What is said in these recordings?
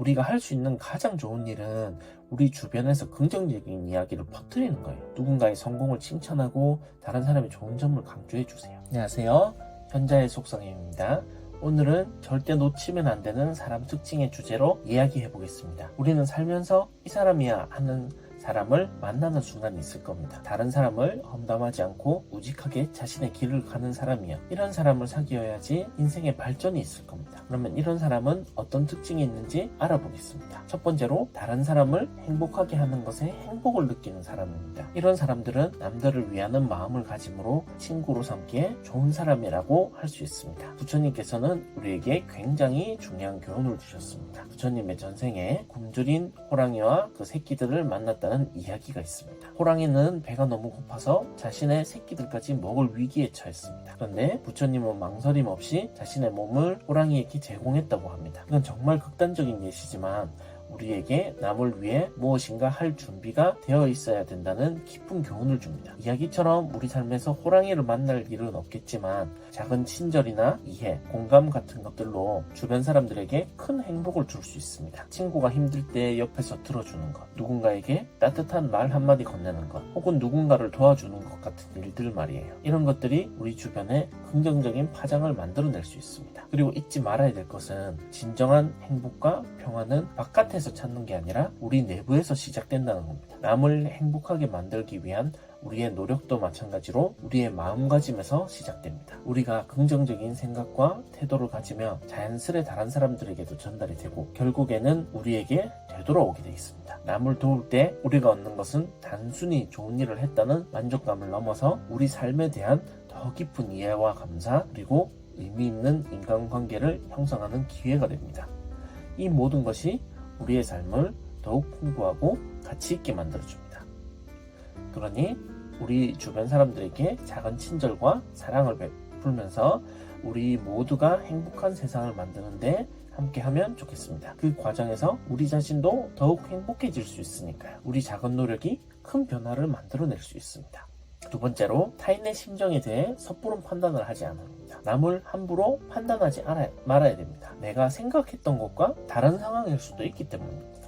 우리가 할 수 있는 가장 좋은 일은 우리 주변에서 긍정적인 이야기를 퍼뜨리는 거예요. 누군가의 성공을 칭찬하고 다른 사람의 좋은 점을 강조해 주세요. 안녕하세요. 현자의 속성임입니다. 오늘은 절대 놓치면 안 되는 사람 특징의 주제로 이야기해 보겠습니다. 우리는 살면서 이 사람이야 하는 사람을 만나는 순간이 있을 겁니다. 다른 사람을 험담하지 않고 우직하게 자신의 길을 가는 사람이야. 이런 사람을 사귀어야지 인생의 발전이 있을 겁니다. 그러면 이런 사람은 어떤 특징이 있는지 알아보겠습니다. 첫 번째로 다른 사람을 행복하게 하는 것에 행복을 느끼는 사람입니다. 이런 사람들은 남들을 위하는 마음을 가짐으로 친구로 삼기에 좋은 사람이라고 할 수 있습니다. 부처님께서는 우리에게 굉장히 중요한 교훈을 주셨습니다. 부처님의 전생에 굶주린 호랑이와 그 새끼들을 만났다는 이야기가 있습니다. 호랑이는 배가 너무 고파서 자신의 새끼들까지 먹을 위기에 처했습니다. 그런데 부처님은 망설임 없이 자신의 몸을 호랑이에게 제공했다고 합니다. 이건 정말 극단적인 예시지만 우리에게 남을 위해 무엇인가 할 준비가 되어 있어야 된다는 깊은 교훈을 줍니다. 이야기처럼 우리 삶에서 호랑이를 만날 일은 없겠지만 작은 친절이나 이해, 공감 같은 것들로 주변 사람들에게 큰 행복을 줄 수 있습니다. 친구가 힘들 때 옆에서 들어주는 것, 누군가에게 따뜻한 말 한마디 건네는 것, 혹은 누군가를 도와주는 것 같은 일들 말이에요. 이런 것들이 우리 주변에 긍정적인 파장을 만들어낼 수 있습니다. 그리고 잊지 말아야 될 것은 진정한 행복과 평화는 바깥에서 찾는 게 아니라 우리 내부에서 시작된다는 겁니다. 남을 행복하게 만들기 위한 우리의 노력도 마찬가지로 우리의 마음가짐에서 시작됩니다. 우리가 긍정적인 생각과 태도를 가지면 자연스레 다른 사람들에게도 전달이 되고 결국에는 우리에게 되돌아오게 되어 있습니다. 남을 도울 때 우리가 얻는 것은 단순히 좋은 일을 했다는 만족감을 넘어서 우리 삶에 대한 더 깊은 이해와 감사 그리고 의미 있는 인간관계를 형성하는 기회가 됩니다. 이 모든 것이 우리의 삶을 더욱 풍부하고 가치 있게 만들어줍니다. 그러니 우리 주변 사람들에게 작은 친절과 사랑을 베풀면서 우리 모두가 행복한 세상을 만드는데 함께하면 좋겠습니다. 그 과정에서 우리 자신도 더욱 행복해질 수 있으니까요. 우리 작은 노력이 큰 변화를 만들어낼 수 있습니다. 두 번째로 타인의 심정에 대해 섣부른 판단을 하지 않습니다. 남을 함부로 판단하지 말아야 됩니다. 내가 생각했던 것과 다른 상황일 수도 있기 때문입니다.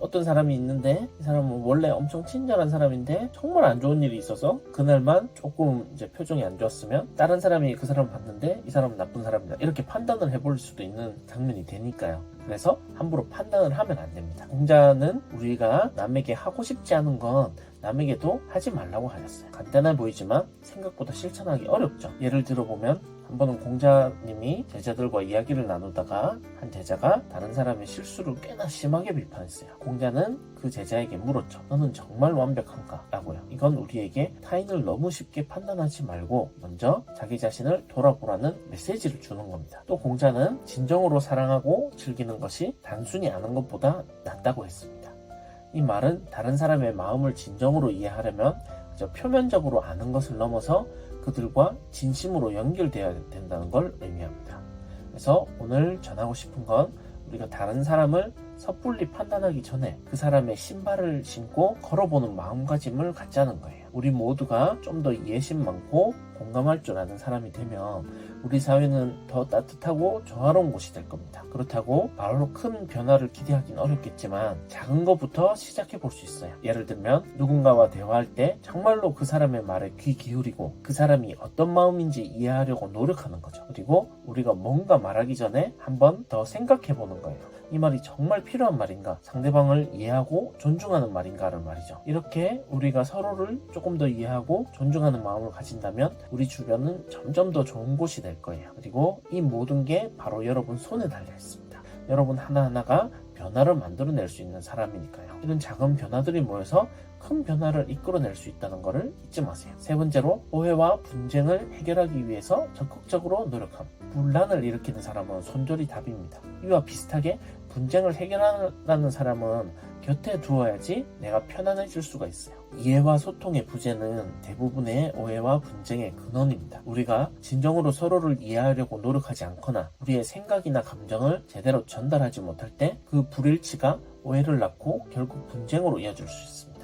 어떤 사람이 있는데 이 사람은 원래 엄청 친절한 사람인데 정말 안 좋은 일이 있어서 그날만 조금 이제 표정이 안 좋았으면 다른 사람이 그 사람을 봤는데 이 사람은 나쁜 사람이다 이렇게 판단을 해볼 수도 있는 장면이 되니까요. 그래서 함부로 판단을 하면 안 됩니다. 공자는 우리가 남에게 하고 싶지 않은 건 남에게도 하지 말라고 하셨어요. 간단해 보이지만 생각보다 실천하기 어렵죠. 예를 들어보면 한 번은 공자님이 제자들과 이야기를 나누다가 한 제자가 다른 사람의 실수를 꽤나 심하게 비판했어요. 공자는 그 제자에게 물었죠. 너는 정말 완벽한가? 라고요. 이건 우리에게 타인을 너무 쉽게 판단하지 말고 먼저 자기 자신을 돌아보라는 메시지를 주는 겁니다. 또 공자는 진정으로 사랑하고 즐기는 것이 단순히 아는 것보다 낫다고 했습니다. 이 말은 다른 사람의 마음을 진정으로 이해하려면 표면적으로 아는 것을 넘어서 그들과 진심으로 연결되어야 된다는 걸 의미합니다. 그래서 오늘 전하고 싶은 건 우리가 다른 사람을 섣불리 판단하기 전에 그 사람의 신발을 신고 걸어보는 마음가짐을 갖자는 거예요. 우리 모두가 좀 더 이해심 많고 공감할 줄 아는 사람이 되면 우리 사회는 더 따뜻하고 조화로운 곳이 될 겁니다. 그렇다고 바로 큰 변화를 기대하기는 어렵겠지만 작은 것부터 시작해 볼 수 있어요. 예를 들면 누군가와 대화할 때 정말로 그 사람의 말에 귀 기울이고 그 사람이 어떤 마음인지 이해하려고 노력하는 거죠. 그리고 우리가 뭔가 말하기 전에 한 번 더 생각해 보는 거예요. 이 말이 정말 필요한 말인가? 상대방을 이해하고 존중하는 말인가를 말이죠. 이렇게 우리가 서로를 조금 더 이해하고 존중하는 마음을 가진다면 우리 주변은 점점 더 좋은 곳이 될 거예요. 그리고 이 모든 게 바로 여러분 손에 달려 있습니다. 여러분 하나하나가 변화를 만들어낼 수 있는 사람이니까요. 이런 작은 변화들이 모여서 큰 변화를 이끌어낼 수 있다는 것을 잊지 마세요. 세 번째로 오해와 분쟁을 해결하기 위해서 적극적으로 노력함. 분란을 일으키는 사람은 손절이 답입니다. 이와 비슷하게 분쟁을 해결하는 사람은 곁에 두어야지 내가 편안해질 수가 있어요. 이해와 소통의 부재는 대부분의 오해와 분쟁의 근원입니다. 우리가 진정으로 서로를 이해하려고 노력하지 않거나 우리의 생각이나 감정을 제대로 전달하지 못할 때 그 불일치가 오해를 낳고 결국 분쟁으로 이어질 수 있습니다.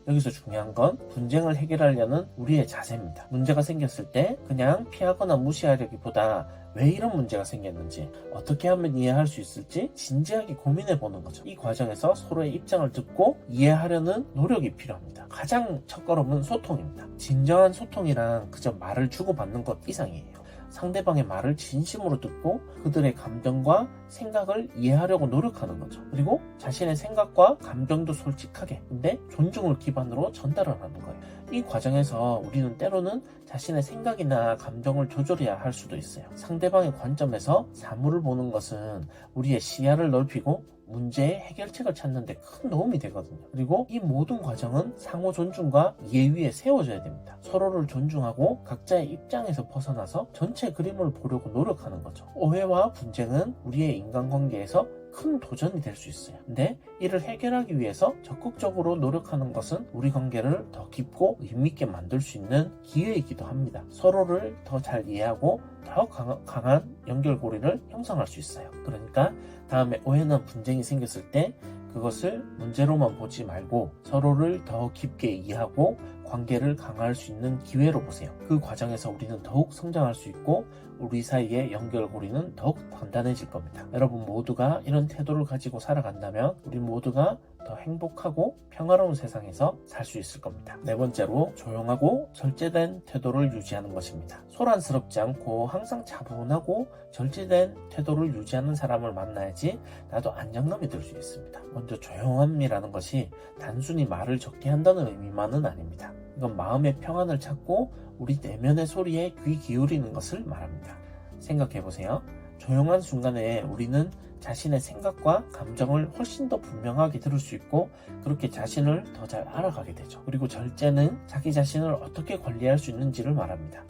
여기서 중요한 건 분쟁을 해결하려는 우리의 자세입니다. 문제가 생겼을 때 그냥 피하거나 무시하려기보다 왜 이런 문제가 생겼는지, 어떻게 하면 이해할 수 있을지 진지하게 고민해 보는 거죠. 이 과정에서 서로의 입장을 듣고 이해하려는 노력이 필요합니다. 가장 첫걸음은 소통입니다. 진정한 소통이란 그저 말을 주고받는 것 이상이에요. 상대방의 말을 진심으로 듣고 그들의 감정과 생각을 이해하려고 노력하는 거죠. 그리고 자신의 생각과 감정도 솔직하게, 근데 존중을 기반으로 전달을 하는 거예요. 이 과정에서 우리는 때로는 자신의 생각이나 감정을 조절해야 할 수도 있어요. 상대방의 관점에서 사물을 보는 것은 우리의 시야를 넓히고 문제의 해결책을 찾는 데 큰 도움이 되거든요. 그리고 이 모든 과정은 상호 존중과 이해 위에 세워져야 됩니다. 서로를 존중하고 각자의 입장에서 벗어나서 전체 그림을 보려고 노력하는 거죠. 오해와 분쟁은 우리의 인간관계에서 큰 도전이 될 수 있어요. 근데 이를 해결하기 위해서 적극적으로 노력하는 것은 우리 관계를 더 깊고 의미있게 만들 수 있는 기회이기도 합니다. 서로를 더 잘 이해하고 더 강한 연결고리를 형성할 수 있어요. 그러니까 다음에 오해나 분쟁이 생겼을 때 그것을 문제로만 보지 말고 서로를 더 깊게 이해하고 관계를 강화할 수 있는 기회로 보세요. 그 과정에서 우리는 더욱 성장할 수 있고 우리 사이의 연결고리는 더욱 단단해질 겁니다. 여러분 모두가 이런 태도를 가지고 살아간다면 우리 모두가 더 행복하고 평화로운 세상에서 살 수 있을 겁니다. 네 번째로 조용하고 절제된 태도를 유지하는 것입니다. 소란스럽지 않고 항상 차분하고 절제된 태도를 유지하는 사람을 만나야지 나도 안정감이 들 수 있습니다. 먼저 조용함이라는 것이 단순히 말을 적게 한다는 의미만은 아닙니다. 이건 마음의 평안을 찾고 우리 내면의 소리에 귀 기울이는 것을 말합니다. 생각해보세요. 조용한 순간에 우리는 자신의 생각과 감정을 훨씬 더 분명하게 들을 수 있고 그렇게 자신을 더 잘 알아가게 되죠. 그리고 절제는 자기 자신을 어떻게 관리할 수 있는지를 말합니다.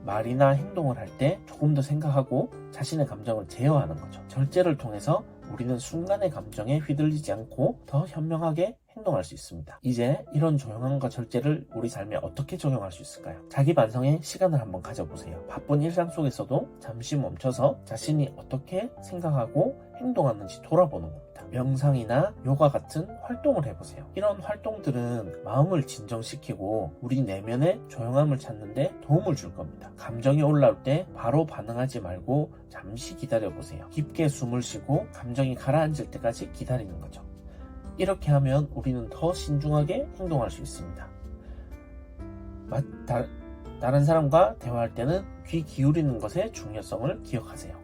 말이나 행동을 할 때 조금 더 생각하고 자신의 감정을 제어하는 거죠. 절제를 통해서 우리는 순간의 감정에 휘둘리지 않고 더 현명하게 행동할 수 있습니다. 이제 이런 조용함과 절제를 우리 삶에 어떻게 적용할 수 있을까요? 자기 반성의 시간을 한번 가져보세요. 바쁜 일상 속에서도 잠시 멈춰서 자신이 어떻게 생각하고 행동하는지 돌아보는 겁니다. 명상이나 요가 같은 활동을 해보세요. 이런 활동들은 마음을 진정시키고 우리 내면의 조용함을 찾는 데 도움을 줄 겁니다. 감정이 올라올 때 바로 반응하지 말고 잠시 기다려보세요. 깊게 숨을 쉬고 감정이 가라앉을 때까지 기다리는 거죠. 이렇게 하면 우리는 더 신중하게 행동할 수 있습니다. 다른 사람과 대화할 때는 귀 기울이는 것의 중요성을 기억하세요.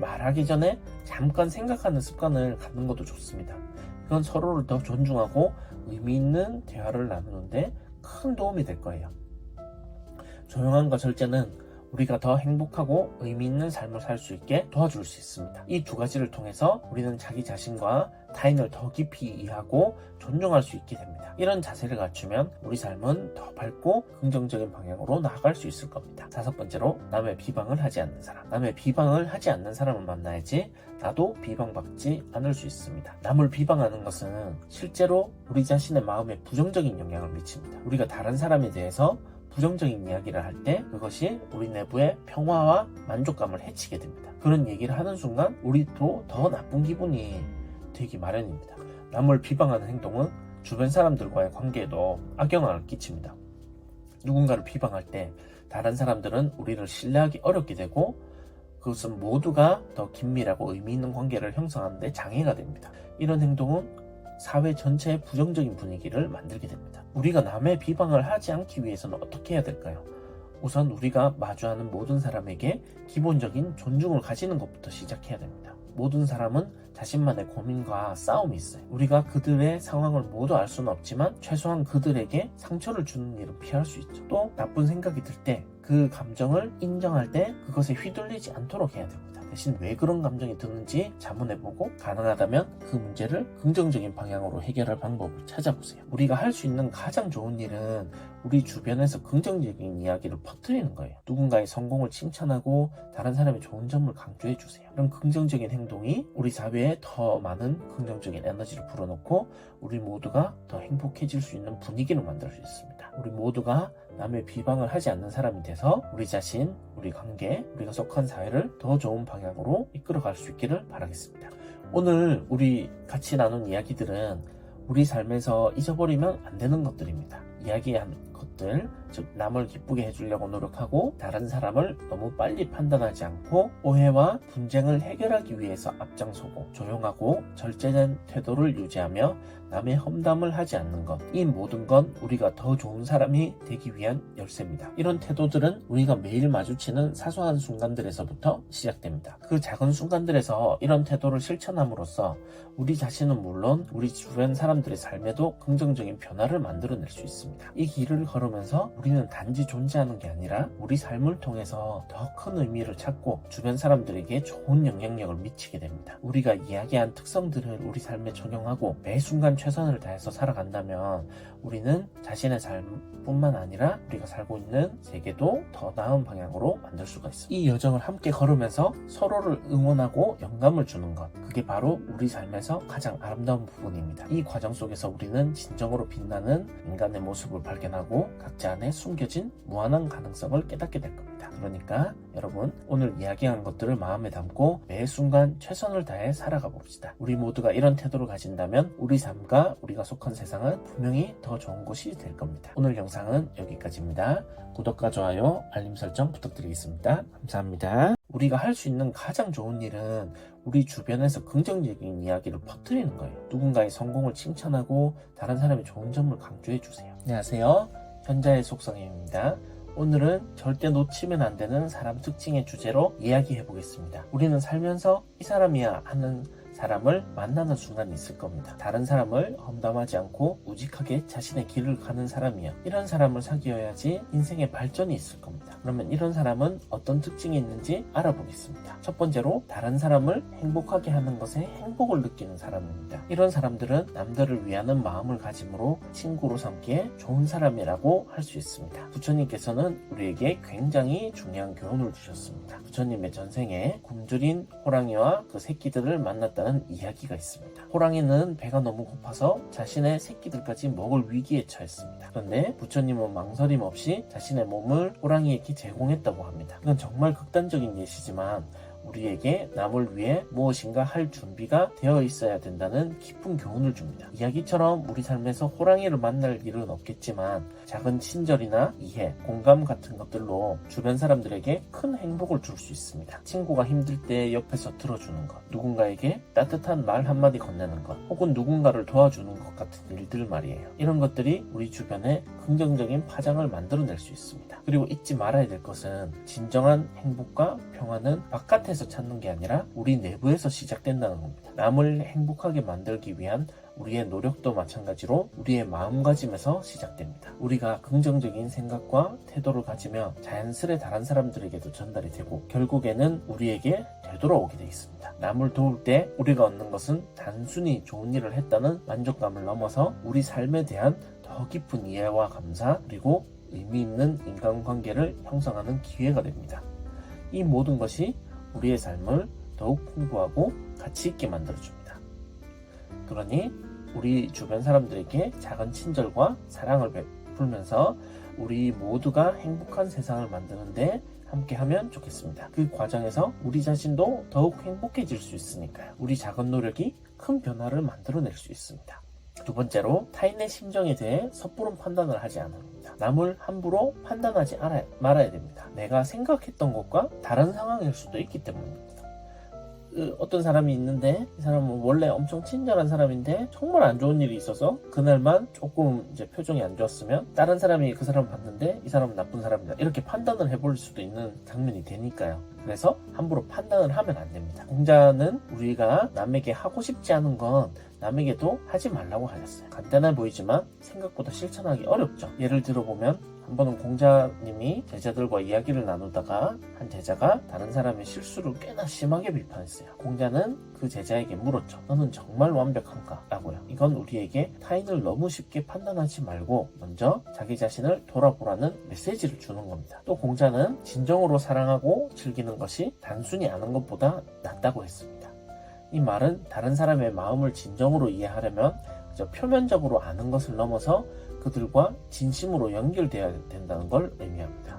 말하기 전에 잠깐 생각하는 습관을 갖는 것도 좋습니다. 그건 서로를 더 존중하고 의미 있는 대화를 나누는데 큰 도움이 될 거예요. 조용함과 절제는 우리가 더 행복하고 의미 있는 삶을 살 수 있게 도와줄 수 있습니다. 이 두 가지를 통해서 우리는 자기 자신과 타인을 더 깊이 이해하고 존중할 수 있게 됩니다. 이런 자세를 갖추면 우리 삶은 더 밝고 긍정적인 방향으로 나아갈 수 있을 겁니다. 다섯 번째로 남의 비방을 하지 않는 사람. 남의 비방을 하지 않는 사람을 만나야지 나도 비방받지 않을 수 있습니다. 남을 비방하는 것은 실제로 우리 자신의 마음에 부정적인 영향을 미칩니다. 우리가 다른 사람에 대해서 부정적인 이야기를 할 때 그것이 우리 내부의 평화와 만족감을 해치게 됩니다. 그런 얘기를 하는 순간 우리도 더 나쁜 기분이 되기 마련입니다. 남을 비방하는 행동은 주변 사람들과의 관계에도 악영향을 끼칩니다. 누군가를 비방할 때 다른 사람들은 우리를 신뢰하기 어렵게 되고 그것은 모두가 더 긴밀하고 의미 있는 관계를 형성하는 데 장애가 됩니다. 이런 행동은 사회 전체의 부정적인 분위기를 만들게 됩니다. 우리가 남의 비방을 하지 않기 위해서는 어떻게 해야 될까요? 우선 우리가 마주하는 모든 사람에게 기본적인 존중을 가지는 것부터 시작해야 됩니다. 모든 사람은 자신만의 고민과 싸움이 있어요. 우리가 그들의 상황을 모두 알 수는 없지만 최소한 그들에게 상처를 주는 일은 피할 수 있죠. 또 나쁜 생각이 들 때 그 감정을 인정할 때 그것에 휘둘리지 않도록 해야 됩니다. 대신 왜 그런 감정이 드는지 자문해보고 가능하다면 그 문제를 긍정적인 방향으로 해결할 방법을 찾아보세요. 우리가 할 수 있는 가장 좋은 일은 우리 주변에서 긍정적인 이야기를 퍼뜨리는 거예요. 누군가의 성공을 칭찬하고 다른 사람의 좋은 점을 강조해주세요. 이런 긍정적인 행동이 우리 사회에 더 많은 긍정적인 에너지를 불어넣고 우리 모두가 더 행복해질 수 있는 분위기를 만들 수 있습니다. 우리 모두가 남의 비방을 하지 않는 사람이 돼서 우리 자신, 우리 관계, 우리가 속한 사회를 더 좋은 방향으로 이끌어갈 수 있기를 바라겠습니다. 오늘 우리 같이 나눈 이야기들은 우리 삶에서 잊어버리면 안 되는 것들입니다. 이야기한 것들, 즉 남을 기쁘게 해주려고 노력하고 다른 사람을 너무 빨리 판단하지 않고 오해와 분쟁을 해결하기 위해서 앞장서고 조용하고 절제된 태도를 유지하며 남의 험담을 하지 않는 것, 이 모든 건 우리가 더 좋은 사람이 되기 위한 열쇠입니다. 이런 태도들은 우리가 매일 마주치는 사소한 순간들에서부터 시작됩니다. 그 작은 순간들에서 이런 태도를 실천함으로써 우리 자신은 물론 우리 주변 사람들의 삶에도 긍정적인 변화를 만들어낼 수 있습니다. 이 길을 걸으면서 우리는 단지 존재하는 게 아니라 우리 삶을 통해서 더 큰 의미를 찾고 주변 사람들에게 좋은 영향력을 미치게 됩니다. 우리가 이야기한 특성들을 우리 삶에 적용하고 매 순간 최선을 다해서 살아간다면 우리는 자신의 삶뿐만 아니라 우리가 살고 있는 세계도 더 나은 방향으로 만들 수가 있습니다. 이 여정을 함께 걸으면서 서로를 응원하고 영감을 주는 것, 그게 바로 우리 삶에서 가장 아름다운 부분입니다. 이 과정 속에서 우리는 진정으로 빛나는 인간의 모습을 발견하고 각자 안에 숨겨진 무한한 가능성을 깨닫게 될 겁니다. 그러니까 여러분, 오늘 이야기한 것들을 마음에 담고 매 순간 최선을 다해 살아가 봅시다. 우리 모두가 이런 태도를 가진다면 우리 삶과 우리가 속한 세상은 분명히 더 좋은 곳이 될 겁니다. 오늘 영상은 여기까지입니다. 구독과 좋아요, 알림 설정 부탁드리겠습니다. 감사합니다. 우리가 할 수 있는 가장 좋은 일은 우리 주변에서 긍정적인 이야기를 퍼뜨리는 거예요. 누군가의 성공을 칭찬하고 다른 사람의 좋은 점을 강조해 주세요. 안녕하세요. 현자의 속성입니다. 오늘은 절대 놓치면 안 되는 사람 특징의 주제로 이야기해 보겠습니다. 우리는 살면서 이 사람이야 하는 사람을 만나는 순간이 있을 겁니다. 다른 사람을 험담하지 않고 우직하게 자신의 길을 가는 사람이요, 이런 사람을 사귀어야지 인생의 발전이 있을 겁니다. 그러면 이런 사람은 어떤 특징이 있는지 알아보겠습니다. 첫 번째로, 다른 사람을 행복하게 하는 것에 행복을 느끼는 사람입니다. 이런 사람들은 남들을 위하는 마음을 가짐으로 친구로 삼기에 좋은 사람이라고 할 수 있습니다. 부처님께서는 우리에게 굉장히 중요한 교훈을 주셨습니다. 부처님의 전생에 굶주린 호랑이와 그 새끼들을 만났다는 이야기가 있습니다. 호랑이는 배가 너무 고파서 자신의 새끼들까지 먹을 위기에 처했습니다. 그런데 부처님은 망설임 없이 자신의 몸을 호랑이에게 제공했다고 합니다. 이건 정말 극단적인 예시지만 우리에게 남을 위해 무엇인가 할 준비가 되어 있어야 된다는 깊은 교훈을 줍니다. 이야기처럼 우리 삶에서 호랑이를 만날 일은 없겠지만 작은 친절이나 이해, 공감 같은 것들로 주변 사람들에게 큰 행복을 줄 수 있습니다. 친구가 힘들 때 옆에서 들어주는 것, 누군가에게 따뜻한 말 한마디 건네는 것, 혹은 누군가를 도와주는 것 같은 일들 말이에요. 이런 것들이 우리 주변에 긍정적인 파장을 만들어낼 수 있습니다. 그리고 잊지 말아야 될 것은 진정한 행복과 평화는 바깥에서 찾는 게 아니라 우리 내부에서 시작된다는 겁니다. 남을 행복하게 만들기 위한 우리의 노력도 마찬가지로 우리의 마음가짐에서 시작됩니다. 우리가 긍정적인 생각과 태도를 가지면 자연스레 다른 사람들에게도 전달이 되고 결국에는 우리에게 되돌아오게 되어 있습니다. 남을 도울 때 우리가 얻는 것은 단순히 좋은 일을 했다는 만족감을 넘어서 우리 삶에 대한 더 깊은 이해와 감사, 그리고 의미 있는 인간관계를 형성하는 기회가 됩니다. 이 모든 것이 우리의 삶을 더욱 풍부하고 가치 있게 만들어줍니다. 그러니 우리 주변 사람들에게 작은 친절과 사랑을 베풀면서 우리 모두가 행복한 세상을 만드는데 함께하면 좋겠습니다. 그 과정에서 우리 자신도 더욱 행복해질 수 있으니까요. 우리 작은 노력이 큰 변화를 만들어낼 수 있습니다. 두 번째로, 타인의 심정에 대해 섣부른 판단을 하지 않는 겁니다. 남을 함부로 판단하지 말아야 됩니다. 내가 생각했던 것과 다른 상황일 수도 있기 때문입니다. 어떤 사람이 있는데 이 사람은 원래 엄청 친절한 사람인데 정말 안 좋은 일이 있어서 그날만 조금 이제 표정이 안 좋았으면 다른 사람이 그 사람을 봤는데 이 사람은 나쁜 사람이다, 이렇게 판단을 해볼 수도 있는 장면이 되니까요. 그래서 함부로 판단을 하면 안 됩니다. 공자는 우리가 남에게 하고 싶지 않은 건 남에게도 하지 말라고 하셨어요. 간단해 보이지만 생각보다 실천하기 어렵죠. 예를 들어보면 한 번은 공자님이 제자들과 이야기를 나누다가 한 제자가 다른 사람의 실수를 꽤나 심하게 비판했어요. 공자는 그 제자에게 물었죠. 너는 정말 완벽한가? 라고요. 이건 우리에게 타인을 너무 쉽게 판단하지 말고 먼저 자기 자신을 돌아보라는 메시지를 주는 겁니다. 또 공자는 진정으로 사랑하고 즐기는 것이 단순히 아는 것보다 낫다고 했습니다. 이 말은 다른 사람의 마음을 진정으로 이해하려면 그저 표면적으로 아는 것을 넘어서 그들과 진심으로 연결되어야 된다는 걸 의미합니다.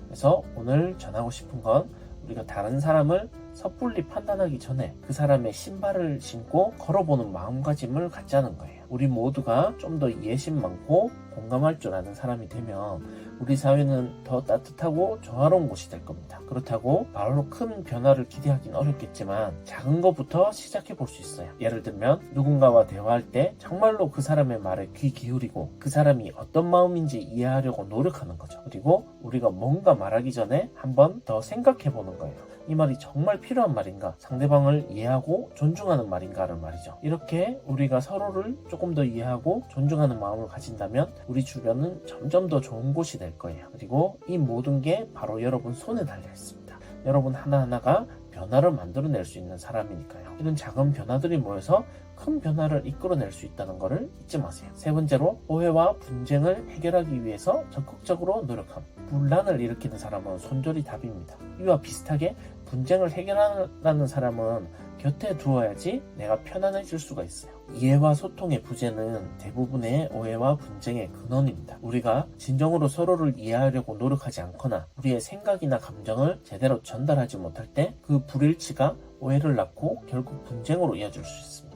그래서 오늘 전하고 싶은 건 우리가 다른 사람을 섣불리 판단하기 전에 그 사람의 신발을 신고 걸어보는 마음가짐을 갖자는 거예요. 우리 모두가 좀 더 이해심 많고 공감할 줄 아는 사람이 되면 우리 사회는 더 따뜻하고 조화로운 곳이 될 겁니다. 그렇다고 바로 큰 변화를 기대하기는 어렵겠지만 작은 것부터 시작해 볼 수 있어요. 예를 들면 누군가와 대화할 때 정말로 그 사람의 말에 귀 기울이고 그 사람이 어떤 마음인지 이해하려고 노력하는 거죠. 그리고 우리가 뭔가 말하기 전에 한번 더 생각해 보는 거예요. 이 말이 정말 필요한 말인가? 상대방을 이해하고 존중하는 말인가를 말이죠. 이렇게 우리가 서로를 조금 더 이해하고 존중하는 마음을 가진다면 우리 주변은 점점 더 좋은 곳이 될 거예요. 그리고 이 모든 게 바로 여러분 손에 달려 있습니다. 여러분 하나하나가 변화를 만들어낼 수 있는 사람이니까요. 이런 작은 변화들이 모여서 큰 변화를 이끌어낼 수 있다는 것을 잊지 마세요. 세 번째로, 오해와 분쟁을 해결하기 위해서 적극적으로 노력함. 분란을 일으키는 사람은 손절이 답입니다. 이와 비슷하게 분쟁을 해결하는 사람은 곁에 두어야지 내가 편안해질 수가 있어요. 이해와 소통의 부재는 대부분의 오해와 분쟁의 근원입니다. 우리가 진정으로 서로를 이해하려고 노력하지 않거나 우리의 생각이나 감정을 제대로 전달하지 못할 때 그 불일치가 오해를 낳고 결국 분쟁으로 이어질 수 있습니다.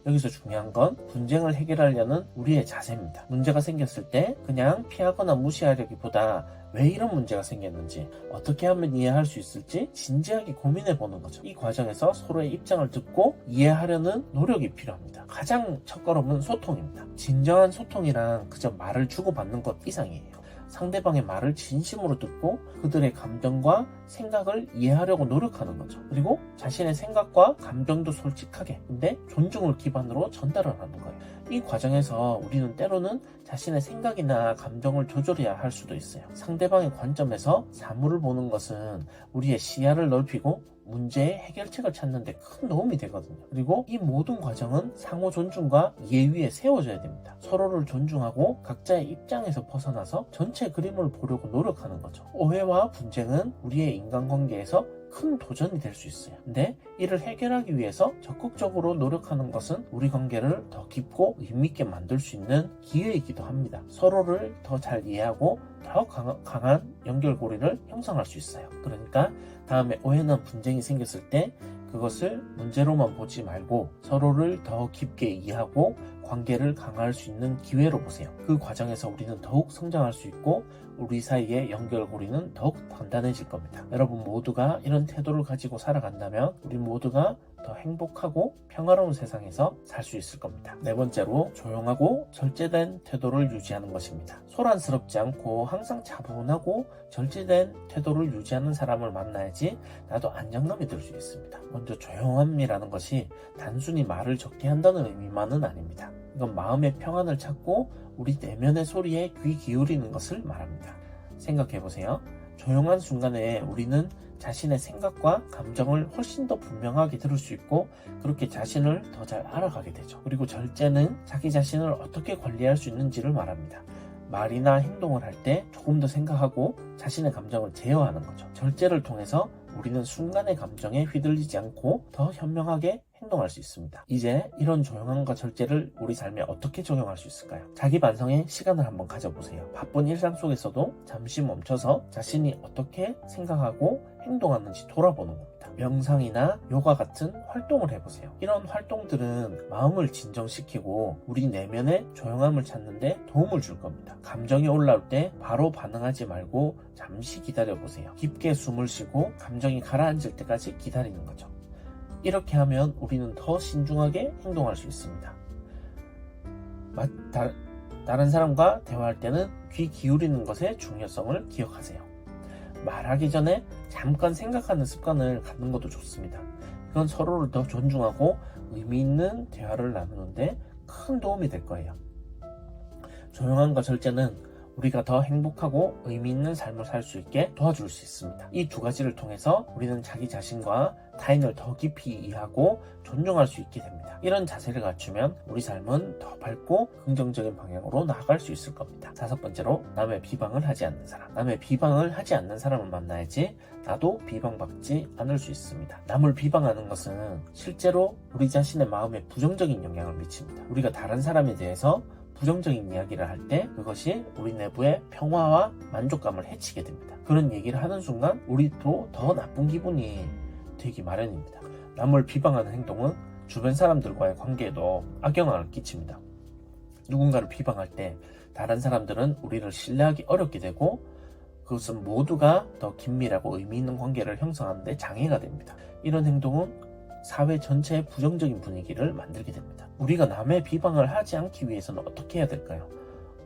여기서 중요한 건 분쟁을 해결하려는 우리의 자세입니다. 문제가 생겼을 때 그냥 피하거나 무시하려기보다 왜 이런 문제가 생겼는지, 어떻게 하면 이해할 수 있을지 진지하게 고민해 보는 거죠. 이 과정에서 서로의 입장을 듣고 이해하려는 노력이 필요합니다. 가장 첫걸음은 소통입니다. 진정한 소통이란 그저 말을 주고받는 것 이상이에요. 상대방의 말을 진심으로 듣고 그들의 감정과 생각을 이해하려고 노력하는 거죠. 그리고 자신의 생각과 감정도 솔직하게, 근데 존중을 기반으로 전달을 하는 거예요. 이 과정에서 우리는 때로는 자신의 생각이나 감정을 조절해야 할 수도 있어요. 상대방의 관점에서 사물을 보는 것은 우리의 시야를 넓히고 문제의 해결책을 찾는 데 큰 도움이 되거든요. 그리고 이 모든 과정은 상호 존중과 이해 위에 세워져야 됩니다. 서로를 존중하고 각자의 입장에서 벗어나서 전체 그림을 보려고 노력하는 거죠. 오해와 분쟁은 우리의 인간관계에서 큰 도전이 될 수 있어요. 근데 이를 해결하기 위해서 적극적으로 노력하는 것은 우리 관계를 더 깊고 의미있게 만들 수 있는 기회이기도 합니다. 서로를 더 잘 이해하고 더 강한 연결고리를 형성할 수 있어요. 그러니까 다음에 오해나 분쟁이 생겼을 때 그것을 문제로만 보지 말고 서로를 더 깊게 이해하고 관계를 강화할 수 있는 기회로 보세요. 그 과정에서 우리는 더욱 성장할 수 있고 우리 사이의 연결고리는 더욱 단단해질 겁니다. 여러분 모두가 이런 태도를 가지고 살아간다면 우리 모두가 더 행복하고 평화로운 세상에서 살 수 있을 겁니다. 네 번째로, 조용하고 절제된 태도를 유지하는 것입니다. 소란스럽지 않고 항상 차분하고 절제된 태도를 유지하는 사람을 만나야지 나도 안정감이 들 수 있습니다. 먼저 조용함이라는 것이 단순히 말을 적게 한다는 의미만은 아닙니다. 이건 마음의 평안을 찾고 우리 내면의 소리에 귀 기울이는 것을 말합니다. 생각해보세요. 조용한 순간에 우리는 자신의 생각과 감정을 훨씬 더 분명하게 들을 수 있고 그렇게 자신을 더 잘 알아가게 되죠. 그리고 절제는 자기 자신을 어떻게 관리할 수 있는지를 말합니다. 말이나 행동을 할 때 조금 더 생각하고 자신의 감정을 제어하는 거죠. 절제를 통해서 우리는 순간의 감정에 휘둘리지 않고 더 현명하게 행동할 수 있습니다. 이제 이런 조용함과 절제를 우리 삶에 어떻게 적용할 수 있을까요? 자기 반성의 시간을 한번 가져보세요. 바쁜 일상 속에서도 잠시 멈춰서 자신이 어떻게 생각하고 행동하는지 돌아보는 겁니다. 명상이나 요가 같은 활동을 해보세요. 이런 활동들은 마음을 진정시키고 우리 내면의 조용함을 찾는 데 도움을 줄 겁니다. 감정이 올라올 때 바로 반응하지 말고 잠시 기다려보세요. 깊게 숨을 쉬고 감정이 가라앉을 때까지 기다리는 거죠. 이렇게 하면 우리는 더 신중하게 행동할 수 있습니다. 다른 사람과 대화할 때는 귀 기울이는 것의 중요성을 기억하세요. 말하기 전에 잠깐 생각하는 습관을 갖는 것도 좋습니다. 이건 서로를 더 존중하고 의미 있는 대화를 나누는데 큰 도움이 될 거예요. 조용함과 절제는 우리가 더 행복하고 의미 있는 삶을 살 수 있게 도와줄 수 있습니다. 이 두 가지를 통해서 우리는 자기 자신과 타인을 더 깊이 이해하고 존중할 수 있게 됩니다. 이런 자세를 갖추면 우리 삶은 더 밝고 긍정적인 방향으로 나아갈 수 있을 겁니다. 다섯 번째로, 남의 비방을 하지 않는 사람. 남의 비방을 하지 않는 사람을 만나야지 나도 비방받지 않을 수 있습니다. 남을 비방하는 것은 실제로 우리 자신의 마음에 부정적인 영향을 미칩니다. 우리가 다른 사람에 대해서 부정적인 이야기를 할 때 그것이 우리 내부의 평화와 만족감을 해치게 됩니다. 그런 얘기를 하는 순간 우리도 더 나쁜 기분이 되기 마련입니다. 남을 비방하는 행동은 주변 사람들과의 관계에도 악영향을 끼칩니다. 누군가를 비방할 때 다른 사람들은 우리를 신뢰하기 어렵게 되고 그것은 모두가 더 긴밀하고 의미 있는 관계를 형성하는 데 장애가 됩니다. 이런 행동은 사회 전체의 부정적인 분위기를 만들게 됩니다. 우리가 남의 비방을 하지 않기 위해서는 어떻게 해야 될까요?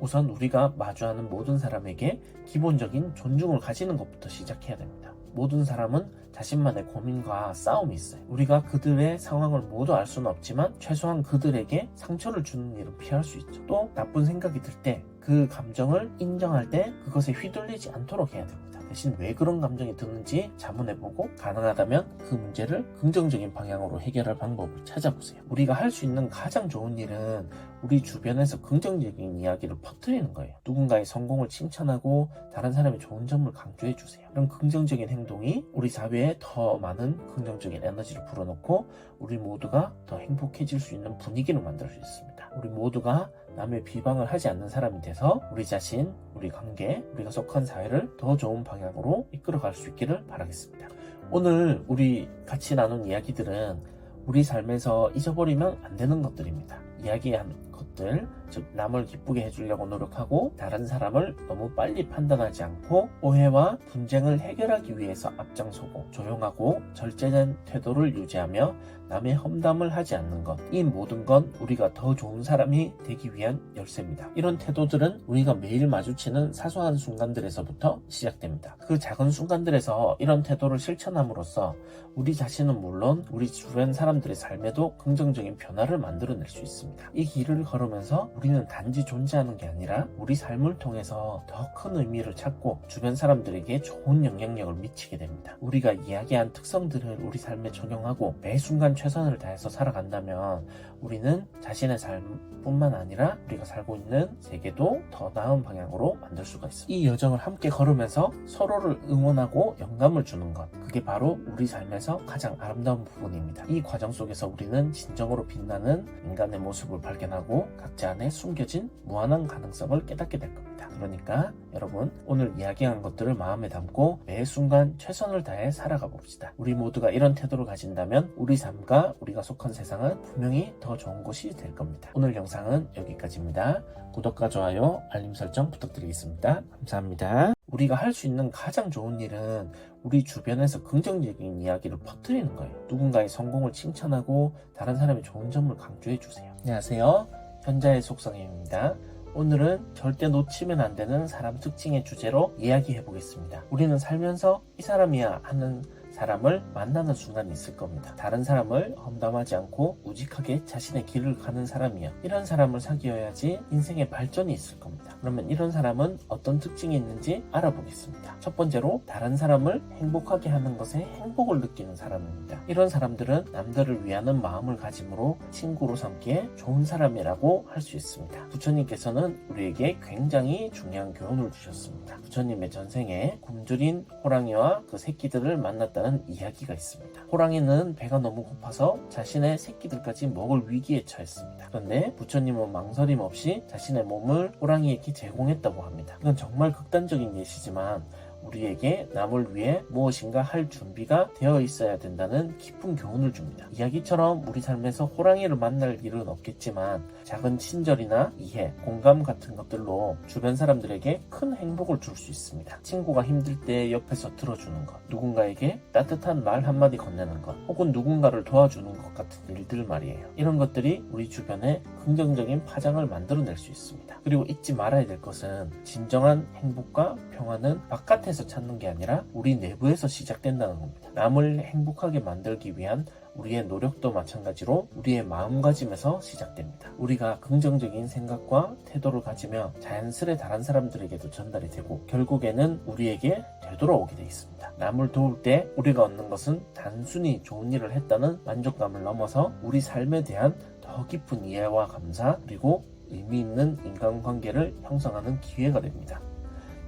우선 우리가 마주하는 모든 사람에게 기본적인 존중을 가지는 것부터 시작해야 됩니다. 모든 사람은 자신만의 고민과 싸움이 있어요. 우리가 그들의 상황을 모두 알 수는 없지만 최소한 그들에게 상처를 주는 일은 피할 수 있죠. 또 나쁜 생각이 들 때 그 감정을 인정할 때 그것에 휘둘리지 않도록 해야 됩니다. 대신 왜 그런 감정이 드는지 자문해보고 가능하다면 그 문제를 긍정적인 방향으로 해결할 방법을 찾아보세요. 우리가 할 수 있는 가장 좋은 일은 우리 주변에서 긍정적인 이야기를 퍼뜨리는 거예요. 누군가의 성공을 칭찬하고 다른 사람의 좋은 점을 강조해주세요. 이런 긍정적인 행동이 우리 사회에 더 많은 긍정적인 에너지를 불어넣고 우리 모두가 더 행복해질 수 있는 분위기를 만들 수 있습니다. 우리 모두가 남의 비방을 하지 않는 사람이 돼서 우리 자신, 우리 관계, 우리가 속한 사회를 더 좋은 방향으로 이끌어갈 수 있기를 바라겠습니다. 오늘 우리 같이 나눈 이야기들은 우리 삶에서 잊어버리면 안 되는 것들입니다. 이야기한 것들, 즉 남을 기쁘게 해주려고 노력하고 다른 사람을 너무 빨리 판단하지 않고 오해와 분쟁을 해결하기 위해서 앞장서고 조용하고 절제된 태도를 유지하며 남의 험담을 하지 않는 것, 이 모든 건 우리가 더 좋은 사람이 되기 위한 열쇠입니다. 이런 태도들은 우리가 매일 마주치는 사소한 순간들에서부터 시작됩니다. 그 작은 순간들에서 이런 태도를 실천함으로써 우리 자신은 물론 우리 주변 사람들의 삶에도 긍정적인 변화를 만들어낼 수 있습니다. 이 길을 걸으면서 우리는 단지 존재하는 게 아니라 우리 삶을 통해서 더 큰 의미를 찾고 주변 사람들에게 좋은 영향력을 미치게 됩니다. 우리가 이야기한 특성들을 우리 삶에 적용하고 매 순간 최선을 다해서 살아간다면 우리는 자신의 삶뿐만 아니라 우리가 살고 있는 세계도 더 나은 방향으로 만들 수가 있습니다. 이 여정을 함께 걸으면서 서로를 응원하고 영감을 주는 것, 그게 바로 우리 삶에서 가장 아름다운 부분입니다. 이 과정 속에서 우리는 진정으로 빛나는 인간의 모습을 발견하고 각자 안에 숨겨진 무한한 가능성을 깨닫게 될 겁니다. 그러니까 여러분, 오늘 이야기한 것들을 마음에 담고 매 순간 최선을 다해 살아가 봅시다. 우리 모두가 이런 태도를 가진다면 우리 삶과 우리가 속한 세상은 분명히 더 좋은 곳이 될 겁니다. 오늘 영상은 여기까지입니다. 구독과 좋아요, 알림 설정 부탁드리겠습니다. 감사합니다. 우리가 할 수 있는 가장 좋은 일은 우리 주변에서 긍정적인 이야기를 퍼뜨리는 거예요. 누군가의 성공을 칭찬하고 다른 사람의 좋은 점을 강조해주세요. 안녕하세요. 현자의 속성임입니다. 오늘은 절대 놓치면 안 되는 사람 특징의 주제로 이야기해보겠습니다. 우리는 살면서 이 사람이야 하는 사람을 만나는 순간이 있을 겁니다. 다른 사람을 험담하지 않고 우직하게 자신의 길을 가는 사람이야. 이런 사람을 사귀어야지 인생의 발전이 있을 겁니다. 그러면 이런 사람은 어떤 특징이 있는지 알아보겠습니다. 첫 번째로 다른 사람을 행복하게 하는 것에 행복을 느끼는 사람입니다. 이런 사람들은 남들을 위하는 마음을 가짐으로 친구로 삼기에 좋은 사람이라고 할 수 있습니다. 부처님께서는 우리에게 굉장히 중요한 교훈을 주셨습니다. 부처님의 전생에 굶주린 호랑이와 그 새끼들을 만났다는 이야기가 있습니다. 호랑이는 배가 너무 고파서 자신의 새끼들까지 먹을 위기에 처했습니다. 그런데 부처님은 망설임 없이 자신의 몸을 호랑이에게 제공했다고 합니다. 이건 정말 극단적인 예시지만 우리에게 남을 위해 무엇인가 할 준비가 되어 있어야 된다는 깊은 교훈을 줍니다. 이야기처럼 우리 삶에서 호랑이를 만날 일은 없겠지만 작은 친절이나 이해, 공감 같은 것들로 주변 사람들에게 큰 행복을 줄 수 있습니다. 친구가 힘들 때 옆에서 들어주는 것, 누군가에게 따뜻한 말 한마디 건네는 것, 혹은 누군가를 도와주는 것 같은 일들 말이에요. 이런 것들이 우리 주변에 긍정적인 파장을 만들어낼 수 있습니다. 그리고 잊지 말아야 될 것은 진정한 행복과 평화는 바깥에서 찾는 게 아니라 우리 내부에서 시작된다는 겁니다. 남을 행복하게 만들기 위한 우리의 노력도 마찬가지로 우리의 마음가짐에서 시작됩니다. 우리가 긍정적인 생각과 태도를 가지며 자연스레 다른 사람들에게도 전달이 되고 결국에는 우리에게 되돌아오게 되어 있습니다. 남을 도울 때 우리가 얻는 것은 단순히 좋은 일을 했다는 만족감을 넘어서 우리 삶에 대한 더 깊은 이해와 감사, 그리고 의미 있는 인간관계를 형성하는 기회가 됩니다.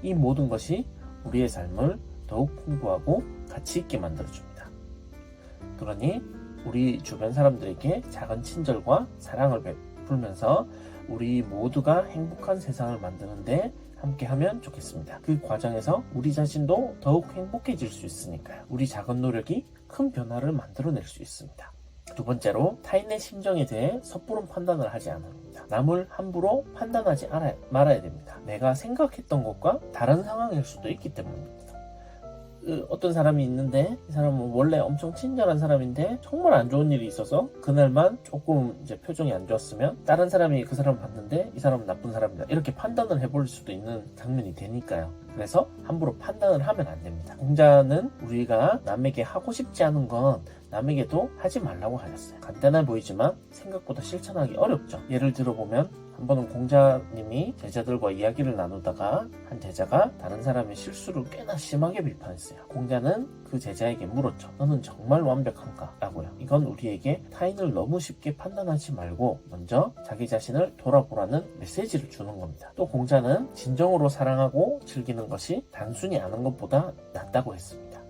이 모든 것이 우리의 삶을 더욱 풍부하고 가치 있게 만들어줍니다. 그러니 우리 주변 사람들에게 작은 친절과 사랑을 베풀면서 우리 모두가 행복한 세상을 만드는데 함께하면 좋겠습니다. 그 과정에서 우리 자신도 더욱 행복해질 수 있으니까요. 우리 작은 노력이 큰 변화를 만들어낼 수 있습니다. 두 번째로, 타인의 심정에 대해 섣부른 판단을 하지 않습니다. 남을 함부로 판단하지 말아야 됩니다. 내가 생각했던 것과 다른 상황일 수도 있기 때문입니다. 어떤 사람이 있는데 이 사람은 원래 엄청 친절한 사람인데 정말 안 좋은 일이 있어서 그날만 조금 이제 표정이 안 좋았으면 다른 사람이 그 사람을 봤는데 이 사람은 나쁜 사람이다 이렇게 판단을 해볼 수도 있는 장면이 되니까요. 그래서 함부로 판단을 하면 안 됩니다. 공자는 우리가 남에게 하고 싶지 않은 건 남에게도 하지 말라고 하셨어요. 간단해 보이지만 생각보다 실천하기 어렵죠. 예를 들어보면 한 번은 공자님이 제자들과 이야기를 나누다가 한 제자가 다른 사람의 실수를 꽤나 심하게 비판했어요. 공자는 그 제자에게 물었죠. 너는 정말 완벽한가? 라고요. 이건 우리에게 타인을 너무 쉽게 판단하지 말고 먼저 자기 자신을 돌아보라는 메시지를 주는 겁니다. 또 공자는 진정으로 사랑하고 즐기는 것이 단순히 아는 것보다 낫다고 했습니다.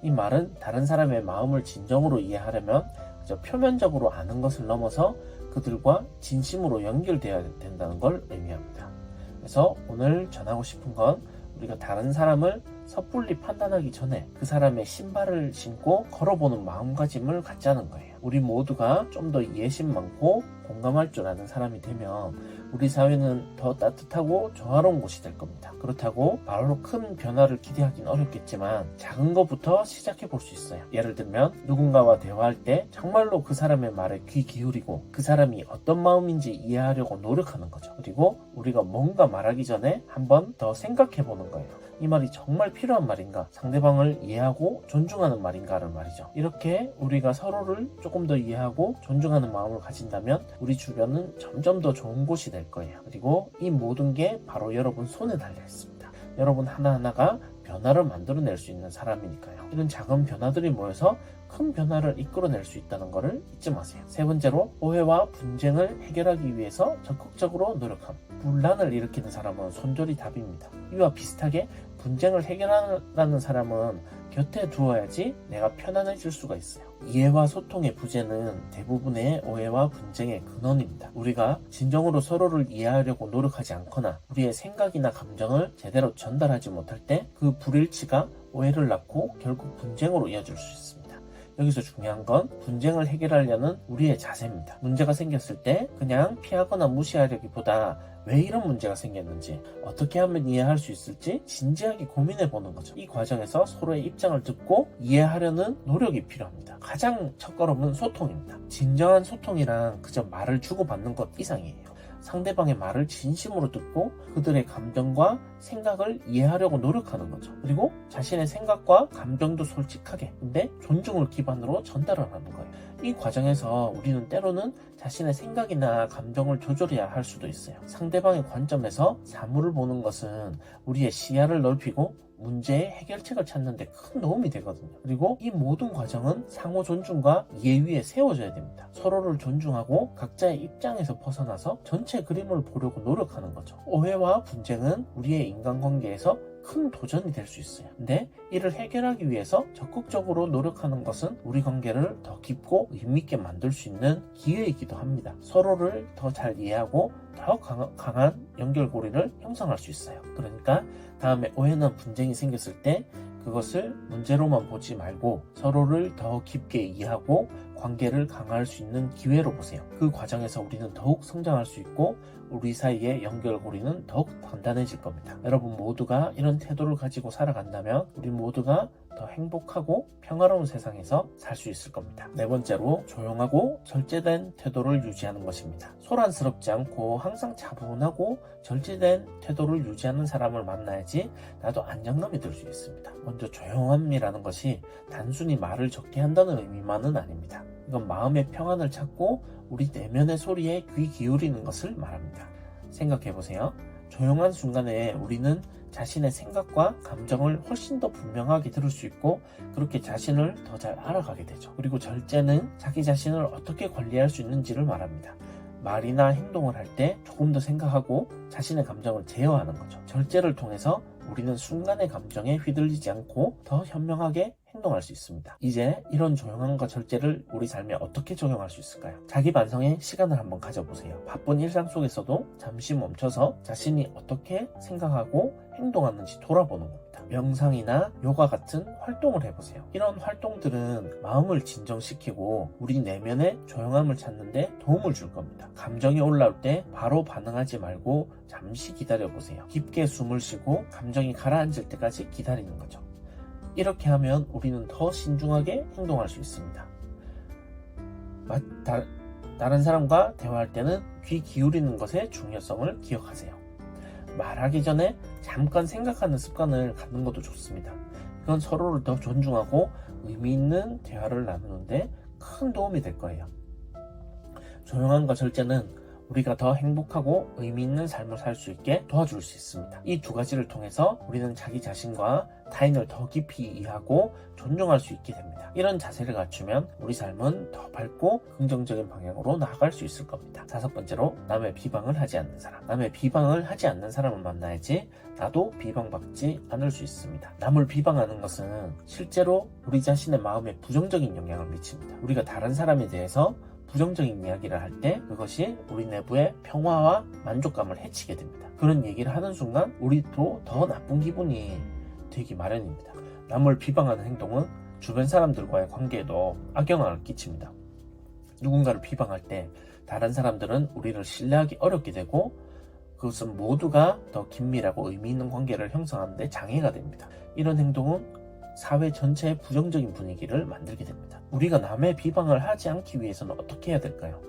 이 말은 다른 사람의 마음을 진정으로 이해하려면 그저 표면적으로 아는 것을 넘어서 그들과 진심으로 연결되어야 된다는 걸 의미합니다. 그래서 오늘 전하고 싶은 건 우리가 다른 사람을 섣불리 판단하기 전에 그 사람의 신발을 신고 걸어보는 마음가짐을 갖자는 거예요. 우리 모두가 좀 더 이해심 많고 공감할 줄 아는 사람이 되면 우리 사회는 더 따뜻하고 조화로운 곳이 될 겁니다. 그렇다고 바로 큰 변화를 기대하기는 어렵겠지만 작은 것부터 시작해 볼 수 있어요. 예를 들면 누군가와 대화할 때 정말로 그 사람의 말에 귀 기울이고 그 사람이 어떤 마음인지 이해하려고 노력하는 거죠. 그리고 우리가 뭔가 말하기 전에 한번 더 생각해 보는 거예요. 이 말이 정말 필요한 말인가? 상대방을 이해하고 존중하는 말인가를 말이죠. 이렇게 우리가 서로를 조금 더 이해하고 존중하는 마음을 가진다면 우리 주변은 점점 더 좋은 곳이 될 거예요. 그리고 이 모든 게 바로 여러분 손에 달려 있습니다. 여러분 하나하나가 변화를 만들어낼 수 있는 사람이니까요. 이런 작은 변화들이 모여서 큰 변화를 이끌어낼 수 있다는 것을 잊지 마세요. 세 번째로, 오해와 분쟁을 해결하기 위해서 적극적으로 노력함. 분란을 일으키는 사람은 손절이 답입니다. 이와 비슷하게 분쟁을 해결하는 사람은 곁에 두어야지 내가 편안해질 수가 있어요. 이해와 소통의 부재는 대부분의 오해와 분쟁의 근원입니다. 우리가 진정으로 서로를 이해하려고 노력하지 않거나 우리의 생각이나 감정을 제대로 전달하지 못할 때 그 불일치가 오해를 낳고 결국 분쟁으로 이어질 수 있습니다. 여기서 중요한 건 분쟁을 해결하려는 우리의 자세입니다. 문제가 생겼을 때 그냥 피하거나 무시하려기보다 왜 이런 문제가 생겼는지, 어떻게 하면 이해할 수 있을지 진지하게 고민해 보는 거죠. 이 과정에서 서로의 입장을 듣고 이해하려는 노력이 필요합니다. 가장 첫걸음은 소통입니다. 진정한 소통이란 그저 말을 주고받는 것 이상이에요. 상대방의 말을 진심으로 듣고 그들의 감정과 생각을 이해하려고 노력하는 거죠. 그리고 자신의 생각과 감정도 솔직하게, 근데 존중을 기반으로 전달을 하는 거예요. 이 과정에서 우리는 때로는 자신의 생각이나 감정을 조절해야 할 수도 있어요. 상대방의 관점에서 사물을 보는 것은 우리의 시야를 넓히고 문제의 해결책을 찾는 데 큰 도움이 되거든요. 그리고 이 모든 과정은 상호 존중과 이해 위에 세워져야 됩니다. 서로를 존중하고 각자의 입장에서 벗어나서 전체 그림을 보려고 노력하는 거죠. 오해와 분쟁은 우리의 인간관계에서 큰 도전이 될 수 있어요. 근데 이를 해결하기 위해서 적극적으로 노력하는 것은 우리 관계를 더 깊고 의미있게 만들 수 있는 기회이기도 합니다. 서로를 더 잘 이해하고 더 강한 연결고리를 형성할 수 있어요. 그러니까 다음에 오해나 분쟁이 생겼을 때 그것을 문제로만 보지 말고 서로를 더 깊게 이해하고 관계를 강화할 수 있는 기회로 보세요. 그 과정에서 우리는 더욱 성장할 수 있고 우리 사이의 연결고리는 더욱 단단해질 겁니다. 여러분 모두가 이런 태도를 가지고 살아간다면 우리 모두가 더 행복하고 평화로운 세상에서 살 수 있을 겁니다. 네 번째로, 조용하고 절제된 태도를 유지하는 것입니다. 소란스럽지 않고 항상 차분하고 절제된 태도를 유지하는 사람을 만나야지 나도 안정감이 들 수 있습니다. 먼저 조용함이라는 것이 단순히 말을 적게 한다는 의미만은 아닙니다. 이건 마음의 평안을 찾고 우리 내면의 소리에 귀 기울이는 것을 말합니다. 생각해보세요. 조용한 순간에 우리는 자신의 생각과 감정을 훨씬 더 분명하게 들을 수 있고 그렇게 자신을 더 잘 알아가게 되죠. 그리고 절제는 자기 자신을 어떻게 관리할 수 있는지를 말합니다. 말이나 행동을 할 때 조금 더 생각하고 자신의 감정을 제어하는 거죠. 절제를 통해서 우리는 순간의 감정에 휘둘리지 않고 더 현명하게 행동할 수 있습니다. 이제 이런 조용함과 절제를 우리 삶에 어떻게 적용할 수 있을까요? 자기 반성의 시간을 한번 가져보세요. 바쁜 일상 속에서도 잠시 멈춰서 자신이 어떻게 생각하고 행동하는지 돌아보는 겁니다. 명상이나 요가 같은 활동을 해보세요. 이런 활동들은 마음을 진정시키고 우리 내면의 조용함을 찾는데 도움을 줄 겁니다. 감정이 올라올 때 바로 반응하지 말고 잠시 기다려보세요. 깊게 숨을 쉬고 감정이 가라앉을 때까지 기다리는 거죠. 이렇게 하면 우리는 더 신중하게 행동할 수 있습니다. 다른 사람과 대화할 때는 귀 기울이는 것의 중요성을 기억하세요. 말하기 전에 잠깐 생각하는 습관을 갖는 것도 좋습니다. 이건 서로를 더 존중하고 의미 있는 대화를 나누는데 큰 도움이 될 거예요. 조용함과 절제는 우리가 더 행복하고 의미 있는 삶을 살 수 있게 도와줄 수 있습니다. 이 두 가지를 통해서 우리는 자기 자신과 타인을 더 깊이 이해하고 존중할 수 있게 됩니다. 이런 자세를 갖추면 우리 삶은 더 밝고 긍정적인 방향으로 나아갈 수 있을 겁니다. 5번째로 남의 비방을 하지 않는 사람. 남의 비방을 하지 않는 사람을 만나야지 나도 비방받지 않을 수 있습니다. 남을 비방하는 것은 실제로 우리 자신의 마음에 부정적인 영향을 미칩니다. 우리가 다른 사람에 대해서 부정적인 이야기를 할 때 그것이 우리 내부의 평화와 만족감을 해치게 됩니다. 그런 얘기를 하는 순간 우리도 더 나쁜 기분이 되기 마련입니다. 남을 비방하는 행동은 주변 사람들과의 관계에도 악영향을 끼칩니다. 누군가를 비방할 때 다른 사람들은 우리를 신뢰하기 어렵게 되고 그것은 모두가 더 긴밀하고 의미 있는 관계를 형성하는 데 장애가 됩니다. 이런 행동은 사회 전체의 부정적인 분위기를 만들게 됩니다. 우리가 남의 비방을 하지 않기 위해서는 어떻게 해야 될까요?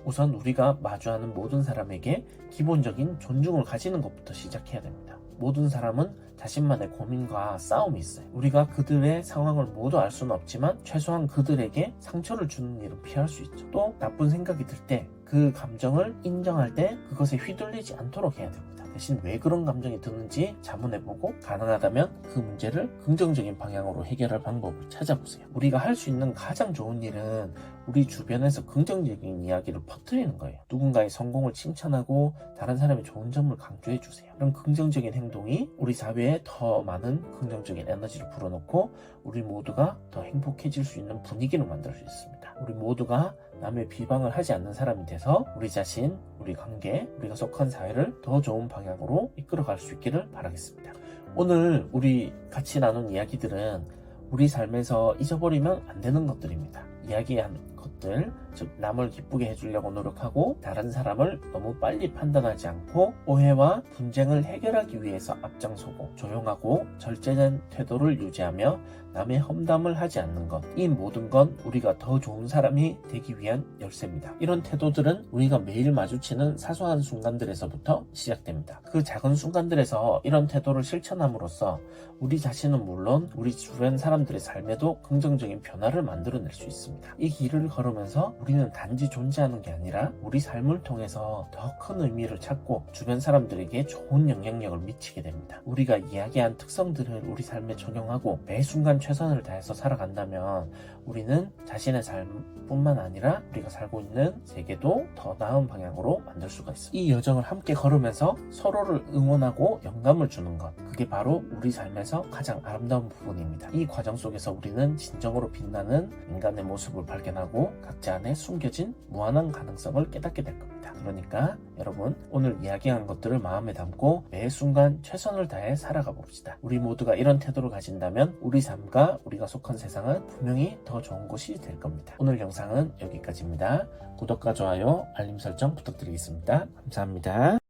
우선 우리가 마주하는 모든 사람에게 기본적인 존중을 가지는 것부터 시작해야 됩니다. 모든 사람은 자신만의 고민과 싸움이 있어요. 우리가 그들의 상황을 모두 알 수는 없지만 최소한 그들에게 상처를 주는 일은 피할 수 있죠. 또 나쁜 생각이 들 때 그 감정을 인정할 때 그것에 휘둘리지 않도록 해야 됩니다. 대신 왜 그런 감정이 드는지 자문해보고 가능하다면 그 문제를 긍정적인 방향으로 해결할 방법을 찾아보세요. 우리가 할 수 있는 가장 좋은 일은 우리 주변에서 긍정적인 이야기를 퍼뜨리는 거예요. 누군가의 성공을 칭찬하고 다른 사람의 좋은 점을 강조해주세요. 이런 긍정적인 행동이 우리 사회에 더 많은 긍정적인 에너지를 불어넣고 우리 모두가 더 행복해질 수 있는 분위기를 만들 수 있습니다. 우리 모두가 남의 비방을 하지 않는 사람이 돼서 우리 자신, 우리 관계, 우리가 속한 사회를 더 좋은 방향으로 이끌어갈 수 있기를 바라겠습니다. 오늘 우리 같이 나눈 이야기들은 우리 삶에서 잊어버리면 안 되는 것들입니다. 이야기한 것들, 즉 남을 기쁘게 해주려고 노력하고 다른 사람을 너무 빨리 판단하지 않고 오해와 분쟁을 해결하기 위해서 앞장서고 조용하고 절제된 태도를 유지하며 남의 험담을 하지 않는 것, 이 모든 건 우리가 더 좋은 사람이 되기 위한 열쇠입니다. 이런 태도들은 우리가 매일 마주치는 사소한 순간들에서부터 시작됩니다. 그 작은 순간들에서 이런 태도를 실천함으로써 우리 자신은 물론 우리 주변 사람들의 삶에도 긍정적인 변화를 만들어낼 수 있습니다. 이 길을 걸으면서 우리는 단지 존재하는 게 아니라 우리 삶을 통해서 더 큰 의미를 찾고 주변 사람들에게 좋은 영향력을 미치게 됩니다. 우리가 이야기한 특성들을 우리 삶에 적용하고 매 순간 최선을 다해서 살아간다면 우리는 자신의 삶뿐만 아니라 우리가 살고 있는 세계도 더 나은 방향으로 만들 수가 있습니다. 이 여정을 함께 걸으면서 서로를 응원하고 영감을 주는 것, 그게 바로 우리 삶에서 가장 아름다운 부분입니다. 이 과정 속에서 우리는 진정으로 빛나는 인간의 모습을 발견하고 각자 안에 숨겨진 무한한 가능성을 깨닫게 될 겁니다. 그러니까 여러분, 오늘 이야기한 것들을 마음에 담고 매 순간 최선을 다해 살아가 봅시다. 우리 모두가 이런 태도를 가진다면 우리 삶과 우리가 속한 세상은 분명히 더 좋은 곳이 될 겁니다. 오늘 영상은 여기까지입니다. 구독과 좋아요, 알림 설정 부탁드리겠습니다. 감사합니다.